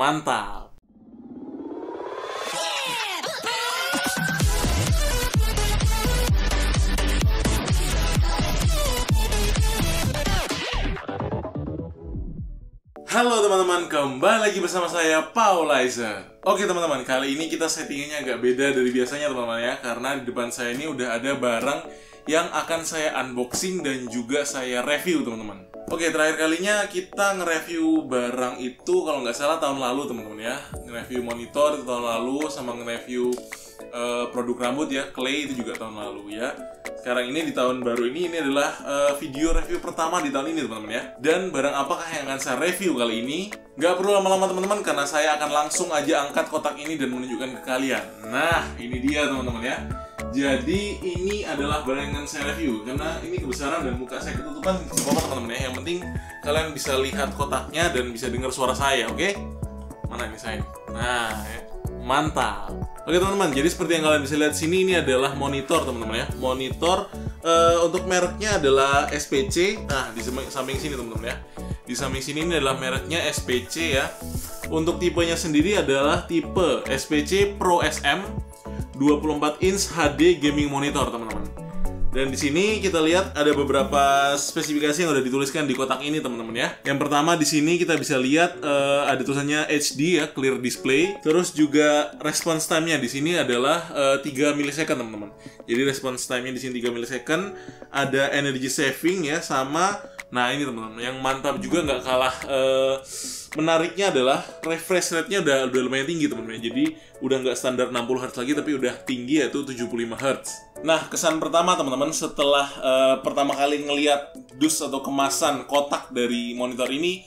Mantap. Halo teman-teman, kembali lagi bersama saya, Paulizer. Oke teman-teman, kali ini kita settingannya agak beda dari biasanya teman-teman ya. Karena di depan saya ini udah ada barang yang akan saya unboxing dan juga saya review teman-teman. Oke, terakhir kalinya kita nge-review barang itu kalau nggak salah tahun lalu teman-teman ya. Nge-review monitor itu tahun lalu, sama nge-review produk rambut ya, clay itu juga tahun lalu ya. Sekarang ini di tahun baru ini adalah video review pertama di tahun ini teman-teman ya. Dan barang apakah yang akan saya review kali ini? Nggak perlu lama-lama teman-teman, karena saya akan langsung aja angkat kotak ini dan menunjukkan ke kalian. Nah, ini dia teman-teman ya. Jadi ini adalah barang yang akan saya review. Karena ini kebesaran dan muka saya ketutupan, nggak apa-apa teman-teman ya. Yang penting kalian bisa lihat kotaknya dan bisa dengar suara saya, oke? Mana ini saya? Nah, ya. Mantap. Oke teman-teman, jadi seperti yang kalian bisa lihat sini, ini adalah monitor teman-teman ya. Monitor untuk mereknya adalah SPC. Nah, di samping sini teman-teman ya. Di samping sini ini adalah mereknya SPC ya. Untuk tipenya sendiri adalah tipe SPC Pro SM 24 inch HD gaming monitor teman-teman. Dan di sini kita lihat ada beberapa spesifikasi yang udah dituliskan di kotak ini teman-teman ya. Yang pertama di sini kita bisa lihat ada tulisannya HD ya, clear display. Terus juga response time-nya di sini adalah 3 milisecond teman-teman. Jadi response time-nya di sini 3 milisecond. Ada energy saving ya, sama nah ini teman-teman yang mantap juga nggak kalah menariknya adalah refresh rate-nya udah lumayan tinggi teman-teman. Jadi udah nggak standar 60 Hz lagi, tapi udah tinggi yaitu 75 Hz. Nah, kesan pertama teman-teman setelah pertama kali ngelihat dus atau kemasan kotak dari monitor ini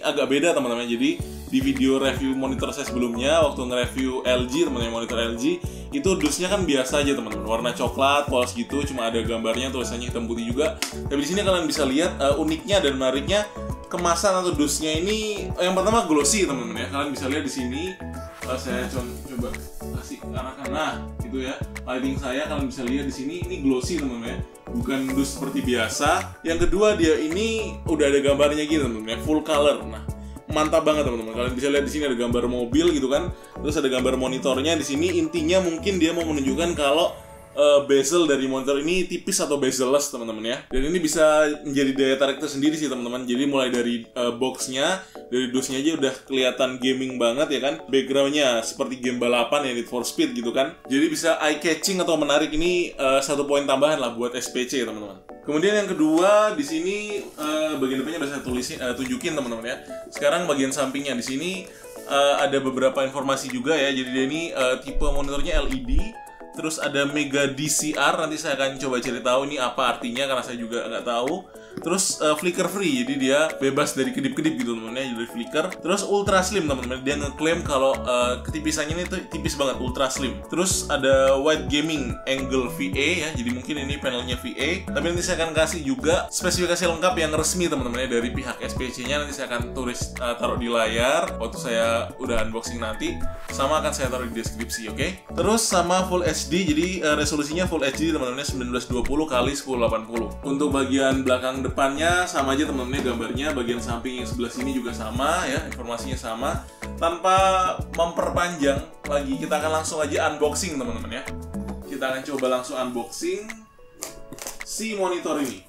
agak beda teman-teman. Jadi di video review monitor saya sebelumnya, waktu nge-review LG teman-teman, monitor LG itu dusnya kan biasa aja teman-teman, warna coklat, polos gitu, cuma ada gambarnya, tulisannya hitam putih juga. Tapi di sini kalian bisa lihat uniknya dan menariknya kemasan atau dusnya ini. Yang pertama glossy teman-teman ya, kalian bisa lihat di sini. Saya coba kasih arahkan, nah gitu ya, lighting saya kalian bisa lihat di sini, ini glossy teman-teman ya, bukan dus seperti biasa. Yang kedua, dia ini udah ada gambarnya gitu teman-teman ya, full color. Nah, mantap banget teman-teman. Kalian bisa lihat di sini ada gambar mobil gitu kan, terus ada gambar monitornya di sini. Intinya mungkin dia mau menunjukkan kalau bezel dari monitor ini tipis atau bezel-less teman-teman ya. Dan ini bisa menjadi daya tarik tersendiri sih teman-teman. Jadi mulai dari boxnya, dari dusnya aja udah kelihatan gaming banget ya kan. Backgroundnya seperti game balapan ya, Need for Speed gitu kan. Jadi bisa eye catching atau menarik. Ini satu poin tambahan lah buat SPC teman-teman. Kemudian yang kedua, di sini bagian depannya udah saya tunjukin teman-teman ya. Sekarang bagian sampingnya di sini ada beberapa informasi juga ya. Jadi dia ini tipe monitornya LED. Terus ada Mega DCR, nanti saya akan coba cari tahu ini apa artinya karena saya juga nggak tahu. Terus flicker free, jadi dia bebas dari kedip-kedip gitu teman-teman ya, dari flicker. Terus ultra slim teman-teman, dia ngeklaim kalau ketipisannya ini tuh tipis banget, ultra slim. Terus ada wide gaming angle VA ya, jadi mungkin ini panelnya VA. Tapi nanti saya akan kasih juga spesifikasi lengkap yang resmi teman-teman ya dari pihak SPC-nya. Nanti saya akan tulis taruh di layar waktu saya udah unboxing nanti, sama akan saya taruh di deskripsi, oke? Terus sama Full HD, jadi resolusinya Full HD teman-teman 1920x1080. Untuk bagian belakang depannya sama aja teman-teman, gambarnya bagian samping yang sebelah sini juga sama ya, informasinya sama. Tanpa memperpanjang lagi, kita akan langsung aja unboxing teman-teman ya. Kita akan coba langsung unboxing si monitor ini.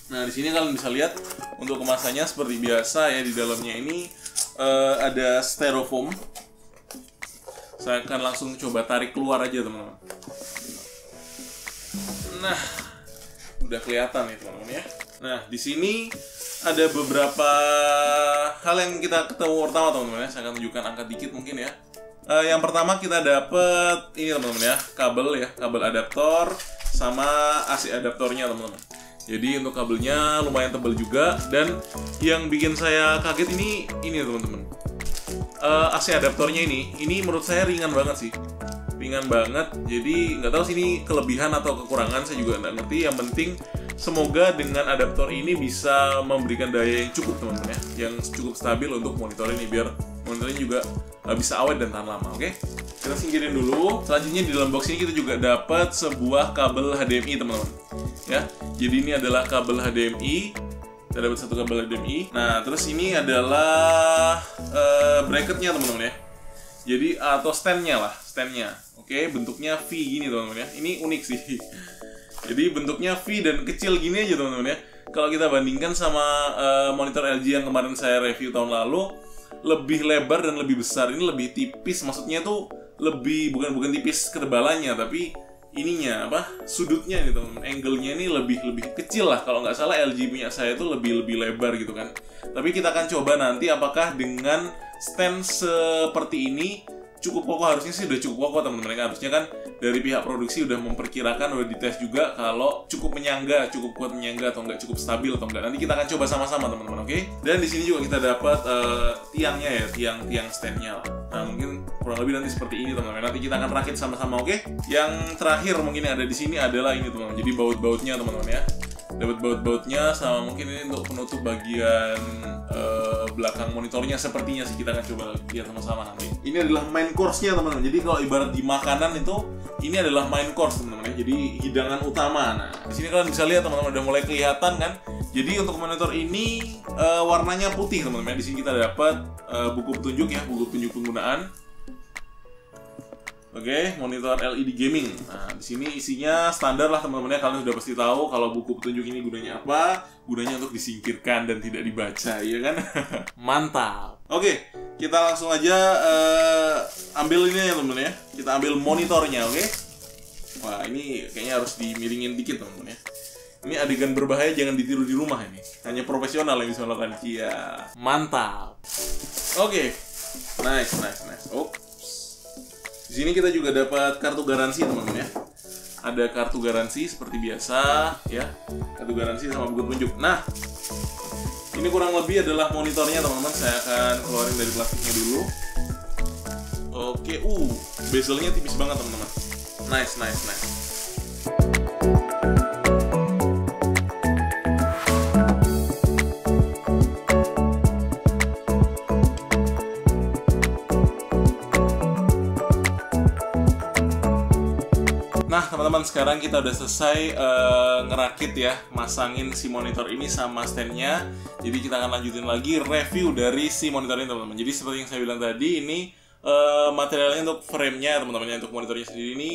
Nah, di sini kalian bisa lihat untuk kemasannya seperti biasa ya. Di dalamnya ini ada styrofoam. Saya akan langsung coba tarik keluar aja teman-teman. Nah, udah kelihatan nih teman-teman ya. Nah, di sini ada beberapa hal yang kita ketemu pertama teman-teman ya. Saya akan tunjukkan, angkat dikit mungkin ya. Yang pertama kita dapet ini teman-teman ya, kabel adaptor sama AC adaptornya teman-teman. Jadi untuk kabelnya lumayan tebal juga, dan yang bikin saya kaget ini teman-teman. AC adaptornya ini menurut saya ringan banget sih. Ringan banget, jadi nggak tahu sih ini kelebihan atau kekurangan, saya juga nggak ngerti. Yang penting semoga dengan adaptor ini bisa memberikan daya yang cukup teman-teman ya, yang cukup stabil untuk monitor ini, biar monitor ini juga bisa awet dan tahan lama, oke? Kita singkirin dulu. Selanjutnya di dalam box ini kita juga dapat sebuah kabel HDMI teman-teman ya. Jadi ini adalah kabel HDMI Kita dapat satu kabel HDMI. Nah, terus ini adalah bracketnya teman-teman ya. Jadi atau standnya lah, standnya. Oke, bentuknya V gini teman-teman ya. Ini unik sih. Jadi bentuknya V dan kecil gini aja teman-teman ya. Kalau kita bandingkan sama monitor LG yang kemarin saya review tahun lalu, lebih lebar dan lebih besar. Ini lebih tipis, maksudnya tuh lebih bukan tipis ketebalannya, tapi ininya sudutnya nih teman-teman, angle-nya ini lebih kecil lah. Kalau nggak salah LG punya saya itu lebih lebar gitu kan. Tapi kita akan coba nanti apakah dengan stand seperti ini cukup kokoh. Harusnya sih udah cukup kokoh teman-teman. Harusnya kan dari pihak produksi udah memperkirakan, udah dites juga kalau cukup menyangga, cukup kuat menyangga atau enggak, cukup stabil atau enggak. Nanti kita akan coba sama-sama teman-teman, oke? Dan di sini juga kita dapat tiangnya ya, tiang standnya lah. Nah, mungkin kurang lebih nanti seperti ini teman-teman. Nanti kita akan rakit sama-sama, oke? Yang terakhir mungkin yang ada di sini adalah ini teman-teman. Jadi baut-bautnya teman-teman ya. Dapat baut-bautnya sama mungkin ini untuk penutup bagian belakang monitornya, sepertinya sih. Kita akan coba lihat sama-sama nanti. Ini adalah main course-nya teman-teman. Jadi kalau ibarat di makanan itu, ini adalah main course teman-teman ya. Jadi hidangan utama. Nah, di sini kalian bisa lihat teman-teman udah mulai kelihatan kan. Jadi untuk monitor ini warnanya putih teman-teman. Di sini kita dapat buku petunjuk ya, buku petunjuk penggunaan. Oke, monitor LED gaming. Nah, di sini isinya standar lah teman-teman ya. Kalian sudah pasti tahu kalau buku petunjuk ini gunanya apa? Gunanya untuk disingkirkan dan tidak dibaca, ya kan? Mantap. Oke, kita langsung aja ambil ini ya teman-teman ya. Kita ambil monitornya, oke? Wah, ini kayaknya harus dimiringin dikit teman-teman ya. Ini adegan berbahaya, jangan ditiru di rumah ini. Hanya profesional yang bisa melakukan. Iya, mantap. Oke, nice. Di sini kita juga dapat kartu garansi teman-teman ya. Ada kartu garansi seperti biasa ya. Kartu garansi sama buku petunjuk. Nah, ini kurang lebih adalah monitornya teman-teman. Saya akan keluarin dari plastiknya dulu. Oke, bezelnya tipis banget teman-teman. Nice. Nah teman-teman, sekarang kita udah selesai ngerakit ya, masangin si monitor ini sama standnya. Jadi kita akan lanjutin lagi review dari si monitor ini teman-teman. Jadi seperti yang saya bilang tadi, ini materialnya untuk frame-nya teman-teman. Untuk monitornya sendiri ini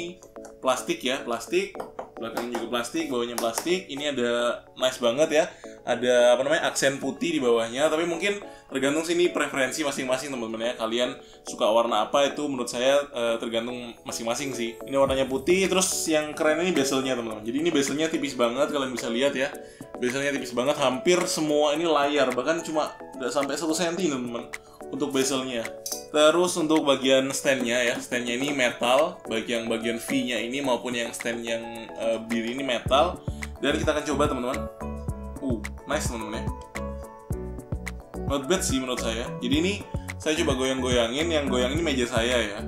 plastik ya, plastik. Belakangnya juga plastik, bawahnya plastik. Ini ada nice banget ya. Ada aksen putih di bawahnya. Tapi mungkin tergantung sini preferensi masing-masing teman-teman ya. Kalian suka warna apa itu menurut saya tergantung masing-masing sih. Ini warnanya putih. Terus yang keren ini bezelnya teman-teman. Jadi ini bezelnya tipis banget, kalian bisa lihat ya. Bezelnya tipis banget, hampir semua ini layar. Bahkan cuma nggak sampai 1 cm teman-teman untuk bezelnya. Terus untuk bagian standnya ya, standnya ini metal, baik yang bagian V-nya ini maupun yang stand yang biru ini metal. Dan kita akan coba teman-teman. Nice teman-teman ya. Not bad sih menurut saya. Jadi ini saya coba goyang-goyangin, yang goyang ini meja saya ya.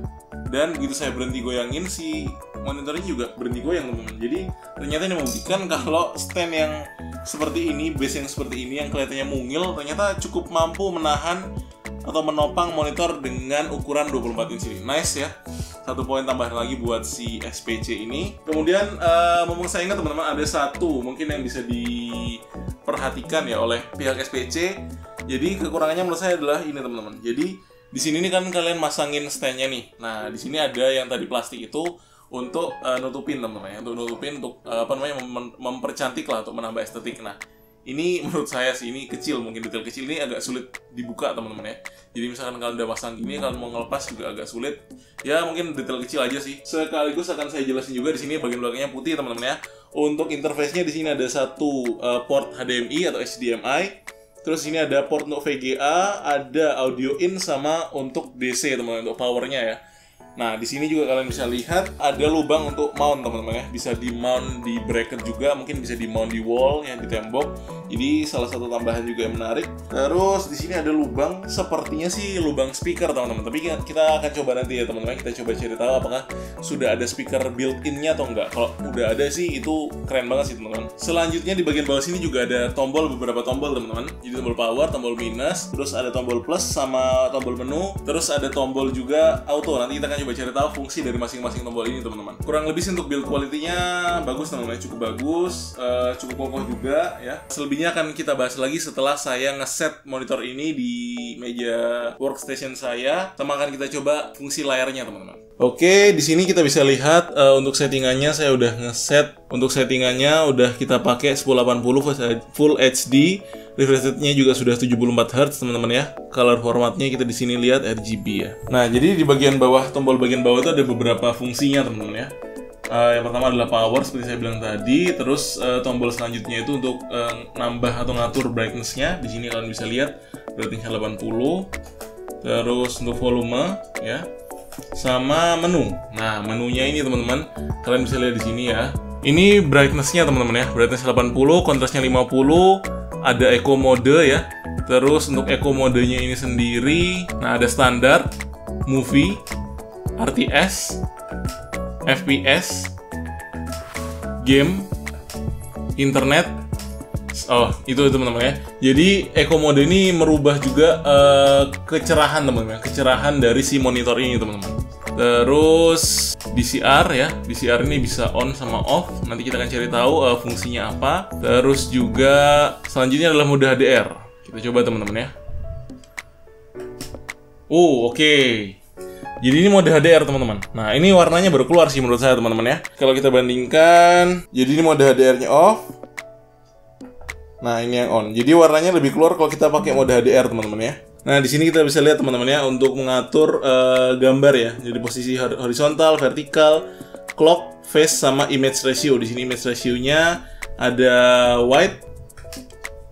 Dan begitu saya berhenti goyangin, si monitornya juga berhenti goyang teman-teman. Jadi ternyata ini membuktikan kalau stand yang seperti ini, base yang seperti ini, yang kelihatannya mungil, ternyata cukup mampu menahan atau menopang monitor dengan ukuran 24 inch ini. Nice ya. 1 poin tambahan lagi buat si SPC ini. Kemudian mumpung saya ingat teman-teman, ada satu mungkin yang bisa diperhatikan ya oleh pihak SPC. Jadi kekurangannya menurut saya adalah ini teman-teman. Jadi di sini nih kan kalian masangin standnya nih. Nah, di sini ada yang tadi plastik itu untuk nutupin teman-teman ya. Untuk nutupin, untuk mempercantik lah, untuk menambah estetik. Nah, ini menurut saya sih ini kecil, mungkin detail kecil ini agak sulit dibuka teman-teman ya. Jadi misalkan kalian udah pasang gini, kalian mau ngelepas juga agak sulit. Ya mungkin detail kecil aja sih. Sekaligus akan saya jelasin juga di sini bagian belakangnya putih teman-teman ya. Untuk interface-nya di sini ada satu port HDMI atau HDMI. Terus ini ada port untuk VGA, ada audio in sama untuk DC teman-teman, untuk powernya ya. Nah, di sini juga kalian bisa lihat ada lubang untuk mount teman-teman ya. Bisa di mount di bracket juga, mungkin bisa di mount di wall ya, di tembok. Jadi salah satu tambahan juga yang menarik. Terus di sini ada lubang, sepertinya sih lubang speaker teman-teman. Tapi kita akan coba nanti ya teman-teman. Kita coba cari tahu apakah sudah ada speaker built-in-nya atau enggak. Kalau udah ada sih itu keren banget sih teman-teman. Selanjutnya di bagian bawah sini juga ada tombol, beberapa tombol teman-teman. Jadi tombol power, tombol minus, terus ada tombol plus sama tombol menu, terus ada tombol juga auto. Nanti kita akan akan coba cari tahu fungsi dari masing-masing tombol ini teman-teman. Kurang lebih sih untuk build quality-nya bagus teman-teman, cukup bagus, cukup kokoh juga ya. Selebihnya akan kita bahas lagi setelah saya ngeset monitor ini di meja workstation saya, sama akan kita coba fungsi layarnya teman-teman. Oke, di sini kita bisa lihat untuk settingannya saya udah ngeset. Untuk settingannya udah kita pakai 1080 Full HD. Refresh rate-nya juga sudah 74 Hz teman-teman ya. Color formatnya kita di sini lihat RGB ya. Nah, jadi di bagian bawah, tombol bagian bawah itu ada beberapa fungsinya teman-teman ya. Yang pertama adalah power seperti saya bilang tadi. Terus tombol selanjutnya itu untuk nambah atau ngatur brightness-nya. Di sini kalian bisa lihat brightness-nya 80. Terus untuk volume ya. Sama menu. Nah, menunya ini teman-teman, kalian bisa lihat di sini ya. Ini brightness-nya teman-teman ya. Brightness 80, kontrasnya 50, ada eco mode ya. Terus untuk eco modenya ini sendiri, nah ada standar, movie, RTS, FPS, game, internet. Oh, itu teman-teman ya. Jadi eco mode ini merubah juga kecerahan teman-teman, kecerahan dari si monitor ini teman-teman. Terus DCR ya, DCR ini bisa on sama off. Nanti kita akan cari tahu fungsinya apa. Terus juga selanjutnya adalah mode HDR. Kita coba teman-teman ya. Oke. Jadi ini mode HDR teman-teman. Nah, ini warnanya baru keluar sih menurut saya teman-teman ya. Kalau kita bandingkan, jadi ini mode HDR-nya off. Nah, ini yang on. Jadi warnanya lebih keluar kalau kita pakai mode HDR teman-teman ya. Nah, di sini kita bisa lihat teman-teman ya untuk mengatur gambar ya. Jadi posisi horizontal, vertikal, clock, face sama image ratio. Di sini image ratio-nya ada wide.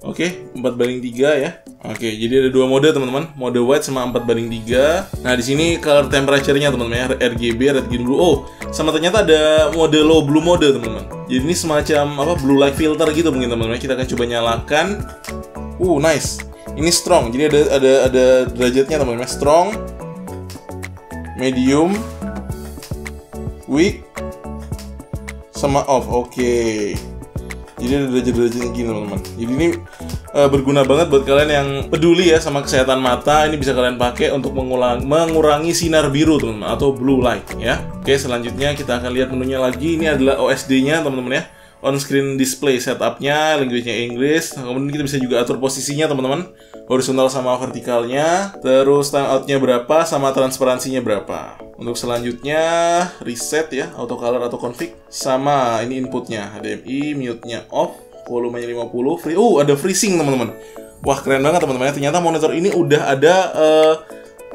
Oke, 4:3 ya. Oke, jadi ada dua mode teman-teman, mode wide sama 4:3. Nah, di sini color temperature-nya teman-teman ya, RGB, red, green, blue. Oh, sama ternyata ada mode low blue mode teman-teman. Jadi ini semacam apa, blue light filter gitu mungkin teman-teman. Kita akan coba nyalakan. Nice. Ini strong. Jadi ada derajatnya teman-teman. Strong, medium, weak, sama off. Oke. Jadi ada derajat-derajatnya gini teman-teman. Jadi ini berguna banget buat kalian yang peduli ya sama kesehatan mata. Ini bisa kalian pakai untuk mengurangi sinar biru teman-teman, atau blue light ya. Oke, selanjutnya kita akan lihat menunya lagi. Ini adalah OSD-nya teman-teman ya. On screen display setup-nya, language-nya Inggris. Kemudian kita bisa juga atur posisinya teman-teman, horizontal sama vertikalnya. Terus timeout-nya berapa sama transparansinya berapa. Untuk selanjutnya reset ya, auto color atau config. Sama ini inputnya, HDMI, mute-nya off, volumenya 50, free. Ada freezing teman-teman. Wah, keren banget teman-teman. Ternyata monitor ini udah ada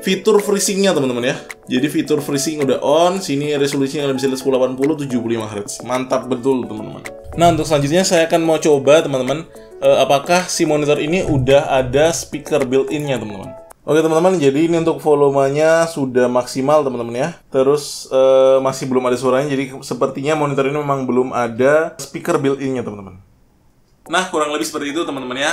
fitur freezing-nya teman-teman ya. Jadi fitur freezing udah on. Sini resolusinya kalian bisa lihat 1080 75 Hz. Mantap betul teman-teman. Nah, untuk selanjutnya saya akan mau coba teman-teman, apakah si monitor ini udah ada speaker built-in-nya teman-teman. Oke teman-teman, jadi ini untuk volumenya sudah maksimal teman-teman ya. Terus masih belum ada suaranya, jadi sepertinya monitor ini memang belum ada speaker built-in-nya teman-teman. Nah, kurang lebih seperti itu teman-teman ya,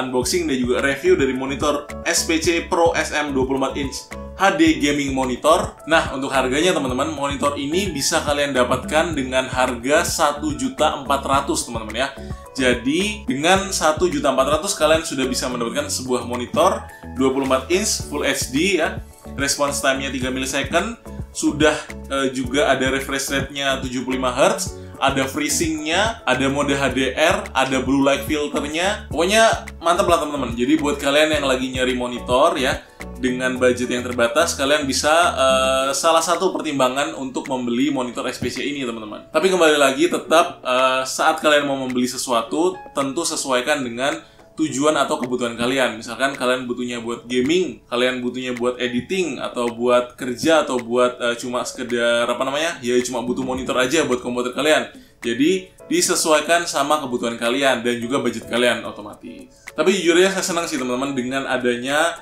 unboxing dan juga review dari monitor SPC Pro SM 24 inch HD gaming monitor. Nah, untuk harganya teman-teman, monitor ini bisa kalian dapatkan dengan harga 1.400.000 teman-teman ya. Jadi, dengan 1.400.000 kalian sudah bisa mendapatkan sebuah monitor 24 inch Full HD ya. Response time-nya 3 millisecond, sudah juga ada refresh rate-nya 75 Hz. Ada freezing-nya, ada mode HDR, ada blue light filternya. Pokoknya mantap lah teman-teman. Jadi buat kalian yang lagi nyari monitor ya, dengan budget yang terbatas, kalian bisa salah satu pertimbangan untuk membeli monitor SPC ini teman-teman. Tapi kembali lagi, tetap saat kalian mau membeli sesuatu, tentu sesuaikan dengan tujuan atau kebutuhan kalian. Misalkan kalian butuhnya buat gaming, kalian butuhnya buat editing, atau buat kerja, atau buat cuma sekedar ya cuma butuh monitor aja buat komputer kalian. Jadi disesuaikan sama kebutuhan kalian dan juga budget kalian otomatis. Tapi jujurnya saya senang sih teman-teman dengan adanya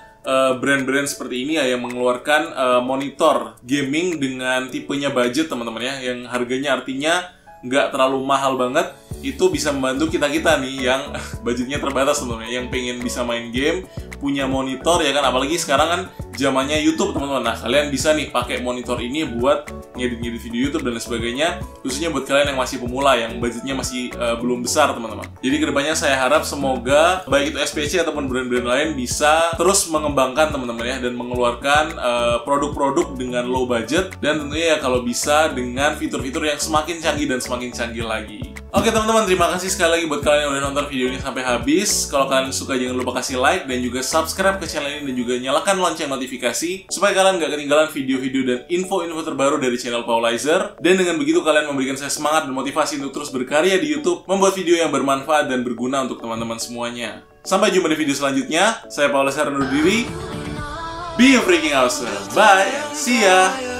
brand-brand seperti ini ya, yang mengeluarkan monitor gaming dengan tipenya budget teman-teman ya, yang harganya artinya nggak terlalu mahal banget. Itu bisa membantu kita-kita nih yang budgetnya terbatas teman-teman, yang pengen bisa main game, punya monitor ya kan. Apalagi sekarang kan zamannya YouTube teman-teman. Nah, kalian bisa nih pakai monitor ini buat ngedit-ngedit video YouTube dan lain sebagainya, khususnya buat kalian yang masih pemula, yang budgetnya masih belum besar teman-teman. Jadi kedepannya saya harap semoga baik itu SPC ataupun brand-brand lain bisa terus mengembangkan teman-teman ya, dan mengeluarkan produk-produk dengan low budget, dan tentunya ya kalau bisa dengan fitur-fitur yang semakin canggih dan semakin canggih lagi. Oke teman-teman, terima kasih sekali lagi buat kalian yang udah nonton video ini sampai habis. Kalau kalian suka jangan lupa kasih like dan juga subscribe ke channel ini, dan juga nyalakan lonceng notifikasi supaya kalian gak ketinggalan video-video dan info-info terbaru dari channel Paulizer. Dan dengan begitu kalian memberikan saya semangat dan motivasi untuk terus berkarya di YouTube, membuat video yang bermanfaat dan berguna untuk teman-teman semuanya. Sampai jumpa di video selanjutnya. Saya Paulizer undur diri. Be a freaking awesome. Bye. See ya.